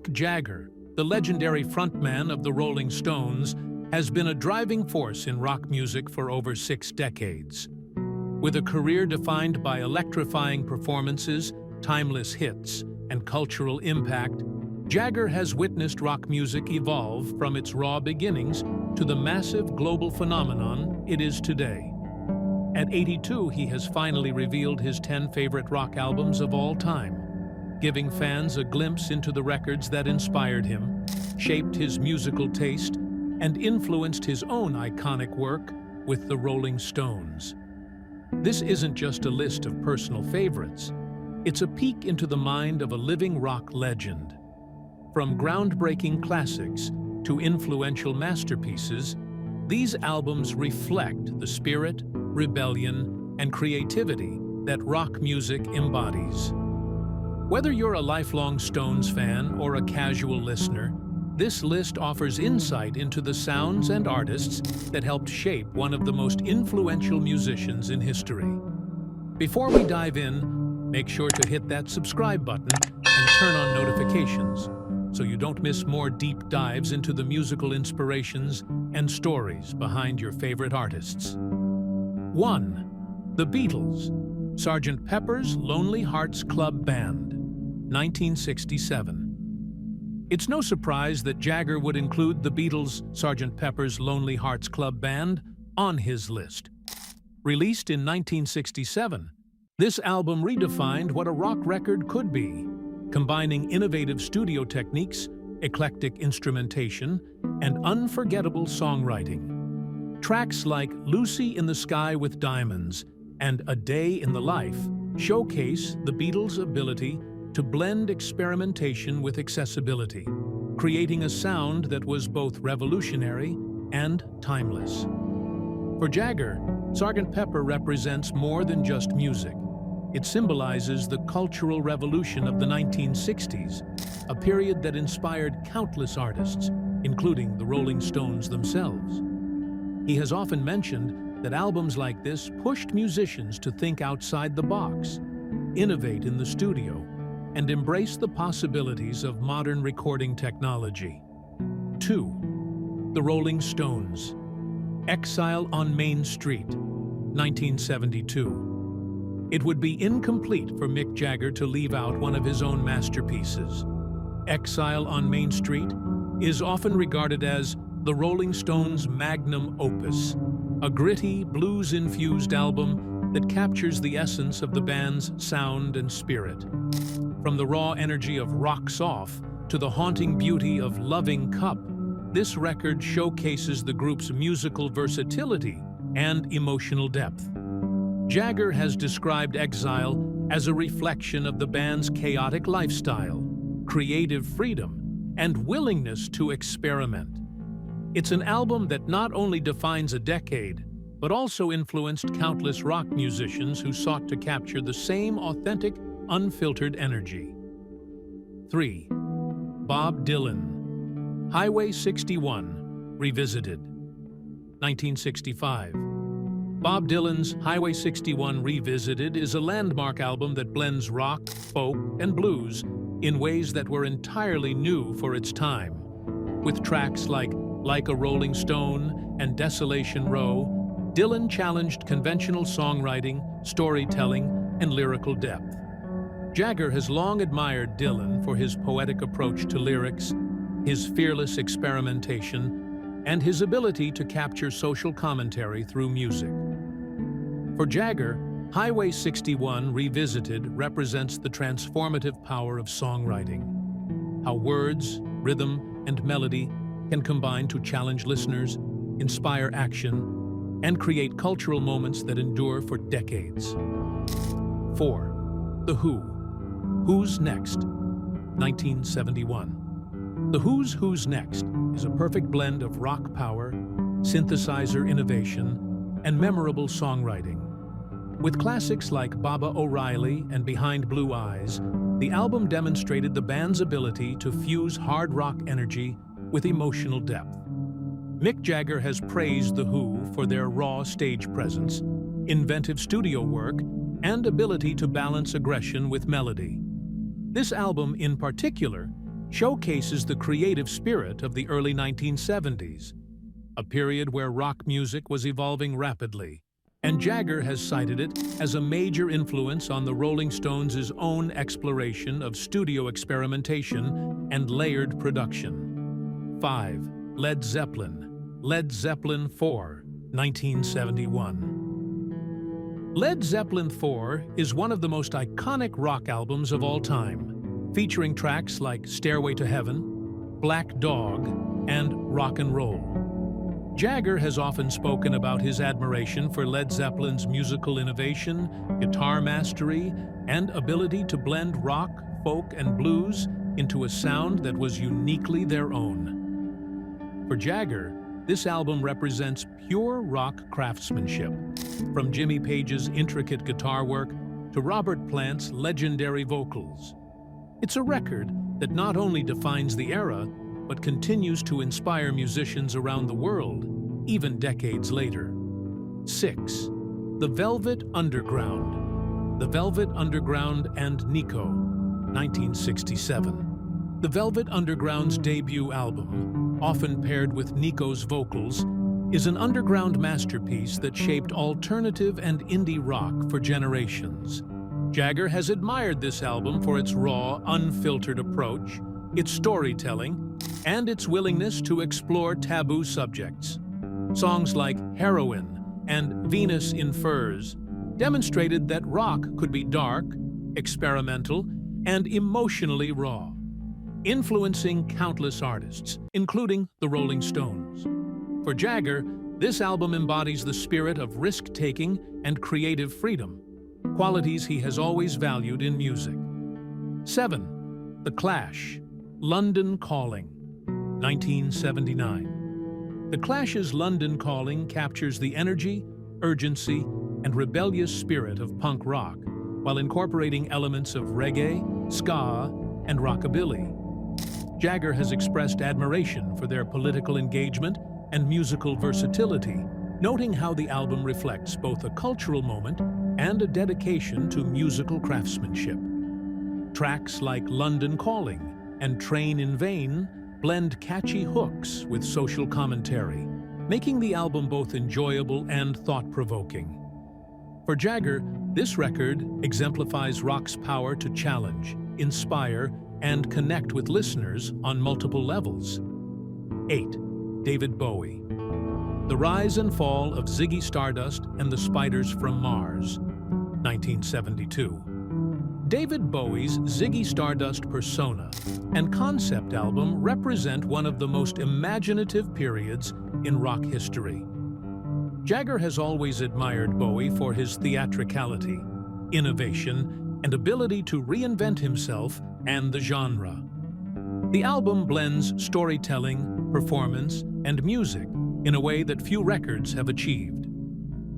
Mick Jagger, the legendary frontman of the Rolling Stones, has been a driving force in rock music for over 6 decades. With a career defined by electrifying performances, timeless hits, and cultural impact, Jagger has witnessed rock music evolve from its raw beginnings to the massive global phenomenon it is today. At 82, he has finally revealed his 10 favorite rock albums of all time, giving fans a glimpse into the records that inspired him, shaped his musical taste, and influenced his own iconic work with the Rolling Stones. This isn't just a list of personal favorites. It's a peek into the mind of a living rock legend. From groundbreaking classics to influential masterpieces, these albums reflect the spirit, rebellion, and creativity that rock music embodies. Whether you're a lifelong Stones fan or a casual listener, this list offers insight into the sounds and artists that helped shape one of the most influential musicians in history. Before we dive in, make sure to hit that subscribe button and turn on notifications so you don't miss more deep dives into the musical inspirations and stories behind your favorite artists. 1. The Beatles, Sgt. Pepper's Lonely Hearts Club Band, 1967. It's no surprise that Jagger would include the Beatles' Sgt. Pepper's Lonely Hearts Club Band on his list. Released in 1967, this album redefined what a rock record could be, combining innovative studio techniques, eclectic instrumentation, and unforgettable songwriting. Tracks like Lucy in the Sky with Diamonds and A Day in the Life showcase the Beatles' ability to blend experimentation with accessibility, creating a sound that was both revolutionary and timeless. For Jagger, Sgt. Pepper represents more than just music. It symbolizes the cultural revolution of the 1960s, a period that inspired countless artists, including the Rolling Stones themselves. He has often mentioned that albums like this pushed musicians to think outside the box, innovate in the studio, and embrace the possibilities of modern recording technology. 2. The Rolling Stones, Exile on Main Street, 1972. It would be incomplete for Mick Jagger to leave out one of his own masterpieces. Exile on Main Street is often regarded as the Rolling Stones' magnum opus, a gritty, blues-infused album that captures the essence of the band's sound and spirit. From the raw energy of Rocks Off to the haunting beauty of Loving Cup, this record showcases the group's musical versatility and emotional depth. Jagger has described Exile as a reflection of the band's chaotic lifestyle, creative freedom, and willingness to experiment. It's an album that not only defines a decade, but also influenced countless rock musicians who sought to capture the same authentic, unfiltered energy. 3. Bob Dylan, Highway 61, Revisited, 1965. Bob Dylan's Highway 61 Revisited is a landmark album that blends rock, folk, and blues in ways that were entirely new for its time. With tracks like a Rolling Stone and Desolation Row, Dylan challenged conventional songwriting, storytelling, and lyrical depth. Jagger has long admired Dylan for his poetic approach to lyrics, his fearless experimentation, and his ability to capture social commentary through music. For Jagger, Highway 61 Revisited represents the transformative power of songwriting. How words, rhythm, and melody can combine to challenge listeners, inspire action, and create cultural moments that endure for decades. 4. The Who, Who's Next, 1971. The Who's Who's Next is a perfect blend of rock power, synthesizer innovation, and memorable songwriting. With classics like Baba O'Reilly and Behind Blue Eyes, the album demonstrated the band's ability to fuse hard rock energy with emotional depth. Mick Jagger has praised The Who for their raw stage presence, inventive studio work, and ability to balance aggression with melody. This album, in particular, showcases the creative spirit of the early 1970s, a period where rock music was evolving rapidly, and Jagger has cited it as a major influence on the Rolling Stones' own exploration of studio experimentation and layered production. 5. Led Zeppelin. Led Zeppelin IV, 1971. Led Zeppelin IV is one of the most iconic rock albums of all time, featuring tracks like Stairway to Heaven, Black Dog, and Rock and Roll. Jagger has often spoken about his admiration for Led Zeppelin's musical innovation, guitar mastery, and ability to blend rock, folk, and blues into a sound that was uniquely their own. For Jagger, this album represents pure rock craftsmanship, from Jimmy Page's intricate guitar work to Robert Plant's legendary vocals. It's a record that not only defines the era, but continues to inspire musicians around the world, even decades later. 6. The Velvet Underground. The Velvet Underground and Nico, 1967. The Velvet Underground's debut album, often paired with Nico's vocals, is an underground masterpiece that shaped alternative and indie rock for generations. Jagger has admired this album for its raw, unfiltered approach, its storytelling, and its willingness to explore taboo subjects. Songs like Heroin and Venus in Furs demonstrated that rock could be dark, experimental, and emotionally raw, influencing countless artists, including the Rolling Stones. For Jagger, this album embodies the spirit of risk-taking and creative freedom, qualities he has always valued in music. 7. The Clash. London Calling, 1979. The Clash's London Calling captures the energy, urgency, and rebellious spirit of punk rock while incorporating elements of reggae, ska, and rockabilly. Jagger has expressed admiration for their political engagement and musical versatility, noting how the album reflects both a cultural moment and a dedication to musical craftsmanship. Tracks like London Calling and Train in Vain blend catchy hooks with social commentary, making the album both enjoyable and thought-provoking. For Jagger, this record exemplifies rock's power to challenge, inspire, and connect with listeners on multiple levels. 8. David Bowie. The Rise and Fall of Ziggy Stardust and the Spiders from Mars, 1972. David Bowie's Ziggy Stardust persona and concept album represent one of the most imaginative periods in rock history. Jagger has always admired Bowie for his theatricality, innovation, and ability to reinvent himself and the genre. The album blends storytelling, performance, and music in a way that few records have achieved.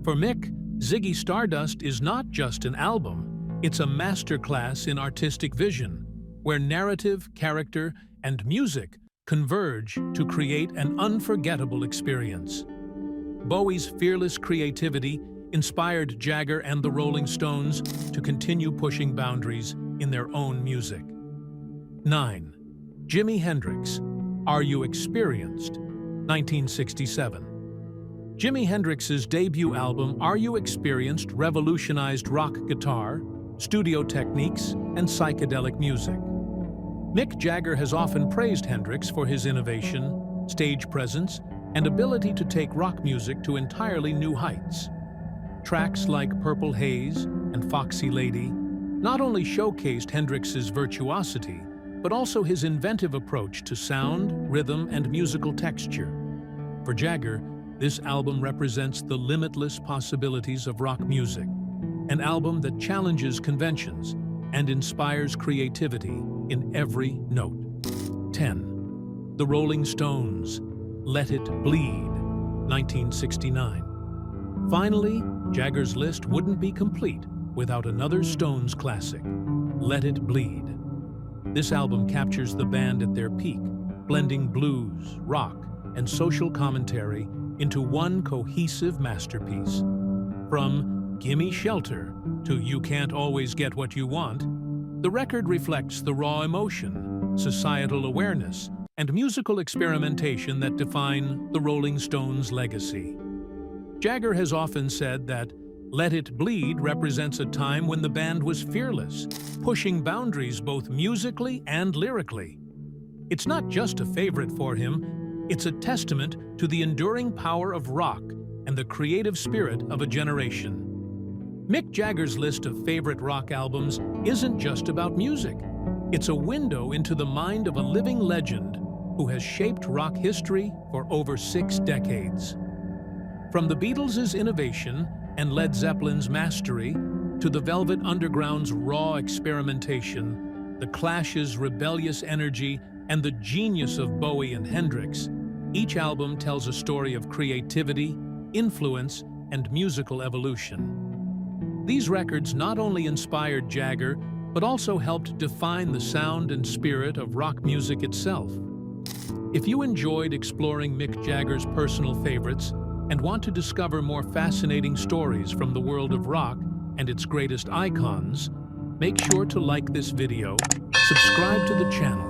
For Mick, Ziggy Stardust is not just an album, it's a masterclass in artistic vision, where narrative, character, and music converge to create an unforgettable experience. Bowie's fearless creativity inspired Jagger and the Rolling Stones to continue pushing boundaries in their own music. 9. Jimi Hendrix. Are You Experienced? 1967. Jimi Hendrix's debut album, Are You Experienced, revolutionized rock guitar, studio techniques, and psychedelic music. Mick Jagger has often praised Hendrix for his innovation, stage presence, and ability to take rock music to entirely new heights. Tracks like Purple Haze and Foxy Lady not only showcased Hendrix's virtuosity, but also his inventive approach to sound, rhythm, and musical texture. For Jagger, this album represents the limitless possibilities of rock music, an album that challenges conventions and inspires creativity in every note. 10. The Rolling Stones. Let It Bleed, 1969. Finally, Jagger's list wouldn't be complete without another Stones classic, Let It Bleed. This album captures the band at their peak, blending blues, rock, and social commentary into one cohesive masterpiece. From Gimme Shelter to You Can't Always Get What You Want, the record reflects the raw emotion, societal awareness, and musical experimentation that define the Rolling Stones' legacy. Jagger has often said that Let It Bleed represents a time when the band was fearless, pushing boundaries both musically and lyrically. It's not just a favorite for him, it's a testament to the enduring power of rock and the creative spirit of a generation. Mick Jagger's list of favorite rock albums isn't just about music. It's a window into the mind of a living legend who has shaped rock history for over 6 decades. From the Beatles' innovation and Led Zeppelin's mastery to the Velvet Underground's raw experimentation, the Clash's rebellious energy, and the genius of Bowie and Hendrix, each album tells a story of creativity, influence, and musical evolution. These records not only inspired Jagger, but also helped define the sound and spirit of rock music itself. If you enjoyed exploring Mick Jagger's personal favorites and want to discover more fascinating stories from the world of rock and its greatest icons, make sure to like this video, subscribe to the channel,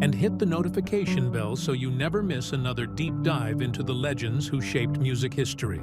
and hit the notification bell so you never miss another deep dive into the legends who shaped music history.